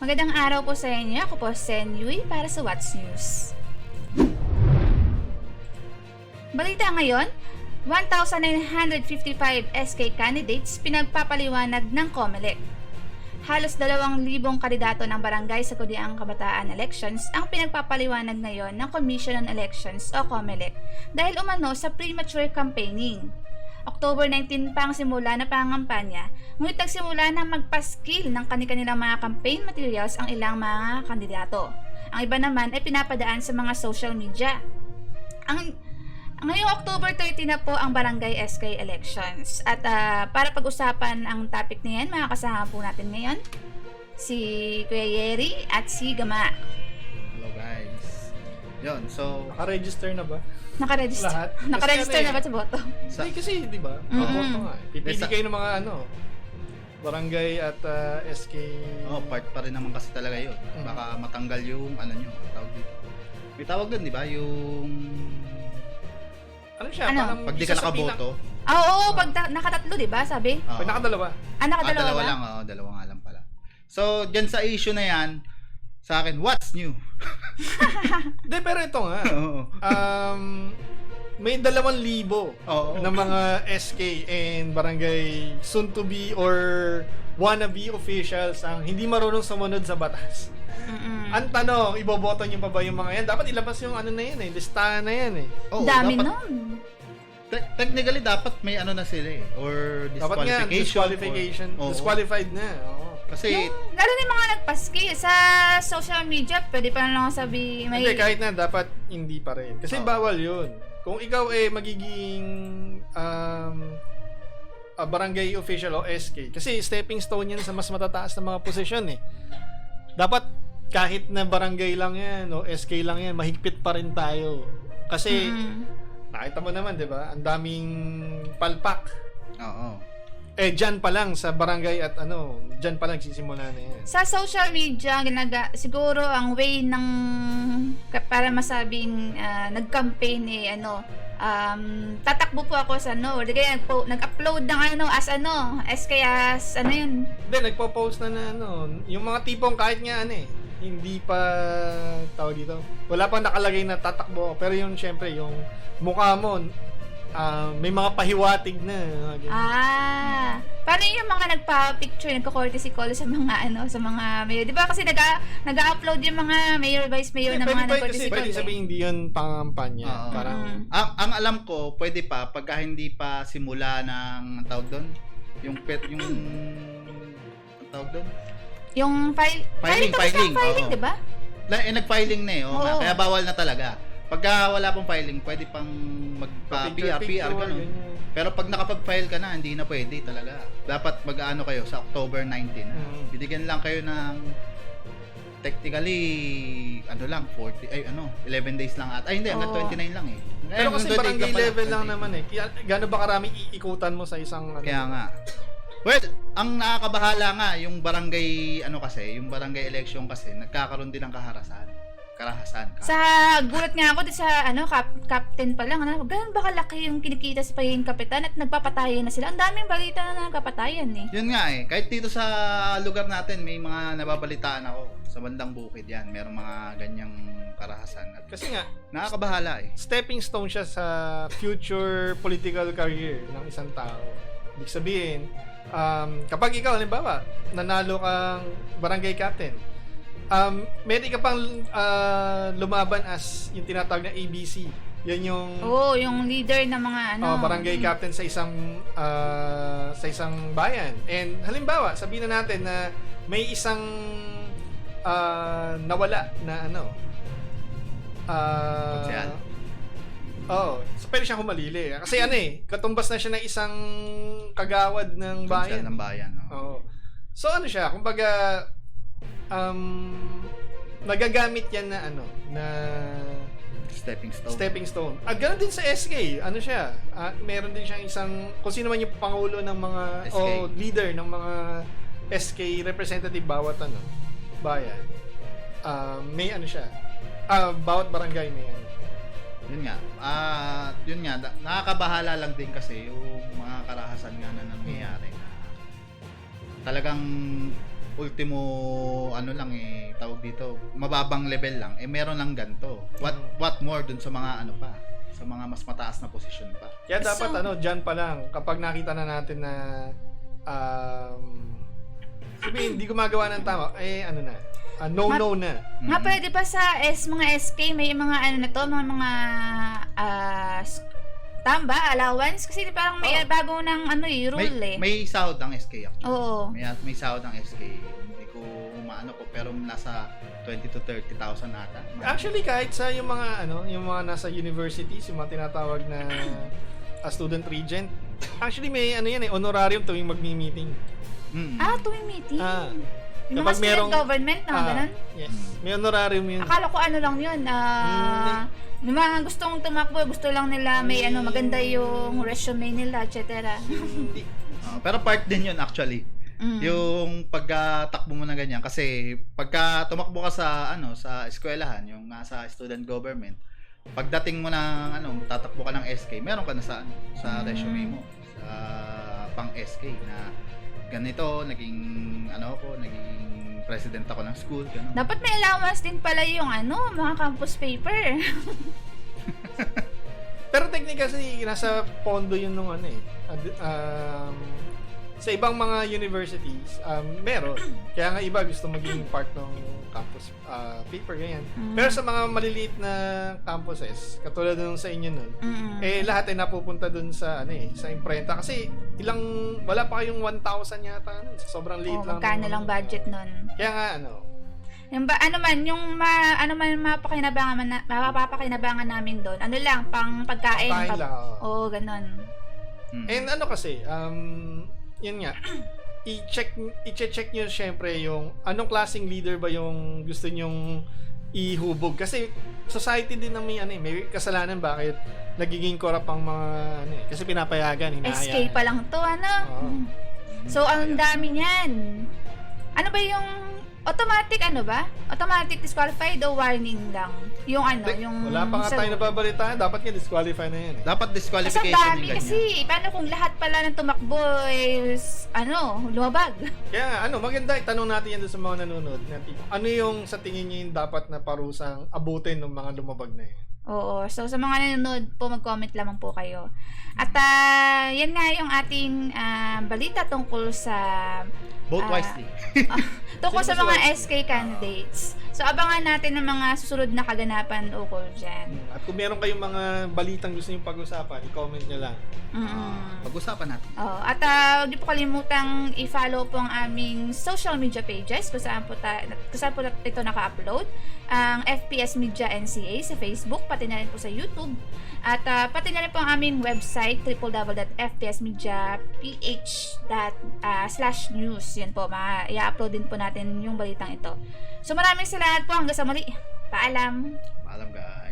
Magandang araw po sa inyo. Ako po Sen Yui para sa What's News. Balita ngayon, 1,955 SK candidates pinagpapaliwanag ng COMELEC. Halos 2,000 kandidato ng barangay sa Kudiang Kabataan Elections ang pinagpapaliwanag ngayon ng Commission on Elections o COMELEC dahil umano sa premature campaigning. October 19 pa ang simula na pangangampanya, ngunit nagsimula na magpaskil ng kanilang mga campaign materials ang ilang mga kandidato. Ang iba naman ay pinapadaan sa mga social media. Ngayong October 30 na po ang Barangay SK Elections. At para pag-usapan ang topic na yan, makakasama po natin ngayon si Kuya Yeri at si Gama. Hello guys. Yun, so Naka-register na ba? Nakaregister. Lahat? Nakaregister Kasi na ba sa boto? Hindi kasi, di ba? Boto nga. Pipili kayo ng mga barangay at SK. part pa rin naman kasi talaga yun. Baka matanggal yung nyo, tawag dito. May tawag doon, di ba? Yung Ano siya? Ano? Parang pag di isa ka sa nakaboto. Oo, pag nakatatlo, di ba? Sabi? Pag nakadalawa. Nakadalawa dalawa ba? lang, dalawa nga lang pala. So, dyan sa issue na yan, sa akin, what's new? Hindi, pero ito nga. Oo. May 2,000 Oo. na mga SK and barangay soon to be or wannabe officials ang hindi marunong sumunod sa batas. Ang tanong, iboboto niyo pa ba yung mga yan? Dapat ilabas yung ano na yan listahan na yan Oo, Dami dapat, nun. Technically, dapat may ano na sila or Dapat nga, disqualification. Oo. Disqualified na. Oo. Kasi, Lalo na yung mga nagpaski sa social media, pwede pa lang sabi may... Hindi, kahit na, dapat hindi pa rin. Kasi Oo. bawal yun. Kung ikaw magiging barangay official o SK, kasi stepping stone yan sa mas matataas na mga posisyon Dapat kahit na barangay lang yan o SK lang yan, mahigpit pa rin tayo. Kasi, nakita mo naman, di ba? Ang daming palpak. oo. Dyan pa lang sa barangay at dyan pa lang sisimula na yan. Sa social media, siguro ang way ng para masabing nag-campaign tatakbo po ako sa or kaya nag-upload ng SK as yun. Hindi, nagpo-post na yung mga tipong kahit nga hindi pa tawag dito. Wala pang nakalagay na tatakbo, pero yung syempre yung mukha mo may mga pahiwatig na. Paano yung mga nagpa-picture, nagko-courtesy call sa mga sa mga mayor? Di ba kasi nag-upload yung mga mayor, vice mayor na mga nag-courtesy call. Pwede sabihin hindi yun pangampanya. Oo. Parang Ang alam ko, pwede pa pagka hindi pa simula ng tawag doon, yung tawag doon. Yung filing, oo. di ba? Nag-filing na Oo. kaya bawal na talaga. Pagka wala pang filing, pwede pang PR ganun. ganyan. Pero pag nakapag-file ka na, hindi na pwede talaga. Dapat mag-ano kayo sa October 19. Bibigyan lang kayo ng technically 11 days lang hindi, hanggang 29 lang Pero kasi 28 barangay pala, level lang 28. naman Gaano ba karaming iikutan mo sa isang Kaya nga. Well, ang nakakabahala nga yung barangay yung barangay election kasi nagkakaroon din ng karahasan. Sa gulat nga ako sa captain pa lang, ganun ba kalaki yung kinikita sa pagiging kapitan at nagpapatayan na sila? Ang daming balita na nagpapatayan Yun nga kahit dito sa lugar natin may mga nababalitaan ako sa bandang bukid yan, merong mga ganyang karahasan. At Kasi nga nakakabahala stepping stone siya sa future political career ng isang tao. Ibig sabihin, kapag ikaw, halimbawa, nanalo kang barangay captain, meron ka pang lumaban as yung tinatawag na ABC. Yan yung yung leader ng mga barangay captain sa isang bayan. And halimbawa, sabihin na natin na may isang nawala na Konsyal? so pwede siyang humalili. Kasi katumbas na siya ng isang kagawad ng bayan. ng bayan. So siya, kumbaga nagagamit yan na stepping stone. At ganoon din sa SK, siya, meron din siyang isang, kung sino man yung pangulo ng mga SK. leader ng mga SK representative bawat bayan. May siya. Bawat barangay may Yun nga, nakakabahala lang din kasi yung mga karahasan nga na nangyayari. Talagang ultimo ano lang tawag dito, mababang level lang, meron lang ganto. What more dun sa mga ano pa, sa mga mas mataas na posisyon pa. Kaya dapat So- diyan pa lang kapag nakita na natin na sabihin, hindi gumagawa ng tama, no na. Nga pwede pa sa mga SK, may mga ano na to, mga tamba, allowance, kasi parang may bago ng rule May sahod ang SK actually. Oo. May sahod ang SK. Hindi ko maano ko pero nasa 20 to 30,000 ata. Actually, kahit sa yung mga nasa universities, yung mga tinatawag na student regent, actually may honorarium tuwing magmi-meeting. Tuwing meeting. Yung Kapag mga student government, ganun. Yes. May honorarium yun. Akala ko ano lang yun, yung mga gustong tumakbo, gusto lang nila may maganda yung resume nila, etc. Hindi. Pero part din yun actually. Yung pagtakbo mo na ganyan kasi pagka tumakbo ka sa sa eskwelahan, yung nasa student government, pagdating mo ng tatakbo ka ng SK, meron ka na sa resume mo sa pang SK na ganito, naging president ako ng school, ganun. Dapat may allowance din pala yung mga campus paper. Pero technically, nasa pondo yun nung sa ibang mga universities, meron. Kaya nga iba gusto maging part ng campus paper, ganyan. Pero sa mga maliliit na campuses, katulad nung sa inyo nun, lahat ay napupunta dun sa sa imprenta. Kasi wala pa kayong 1,000 yata. Sobrang liit lang. Magkano lang budget nun. Kaya nga, Yung mapapakinabangan namin doon, lang, pang pagkain. Pagkain lang, oo. Ganon. And kasi, yun nga, i-check nyo syempre yung anong klaseng leader ba yung gusto nyong ihubog. Kasi society din na may kasalanan bakit nagiging corrupt ang mga kasi pinapayagan, hinahayaan. SK pa lang to, Oo. So, ang dami niyan. Ano ba yung automatic Automatic disqualified o warning lang? Yung yung... Wala pa nga tayo nababalitaan. Dapat nga disqualify na yan. Dapat Kasi disqualification ang dami din ganyan. kasi, paano kung lahat pala ng tumakbo is, lumabag? Kaya maganda itanong natin yan doon sa mga nanonood. Ano yung sa tingin nyo yung dapat na parusang abutin ng mga lumabag na yan? Oo. So, sa mga nanonood po, mag-comment lamang po kayo. At, yan nga yung ating balita tungkol sa... Vote wisely. Tungkol sa Sino mga ba SK candidates. So, abangan natin ng mga susunod na kaganapan ukol dyan. At kung meron kayong mga balitang gusto nyo pag-usapan, i-comment nyo lang. Pag-usapan natin. At huwag niyo po kalimutang i-follow po ang aming social media pages kung saan po ito naka-upload. Ang FPS Media NCA sa Facebook, pati na rin po sa YouTube. At pati na rin po ang aming website, www.fpsmediaph.news. Yan po, i-upload din po natin yung balitang ito. So maraming salamat po, hanggang sa muli. Paalam! Paalam guys.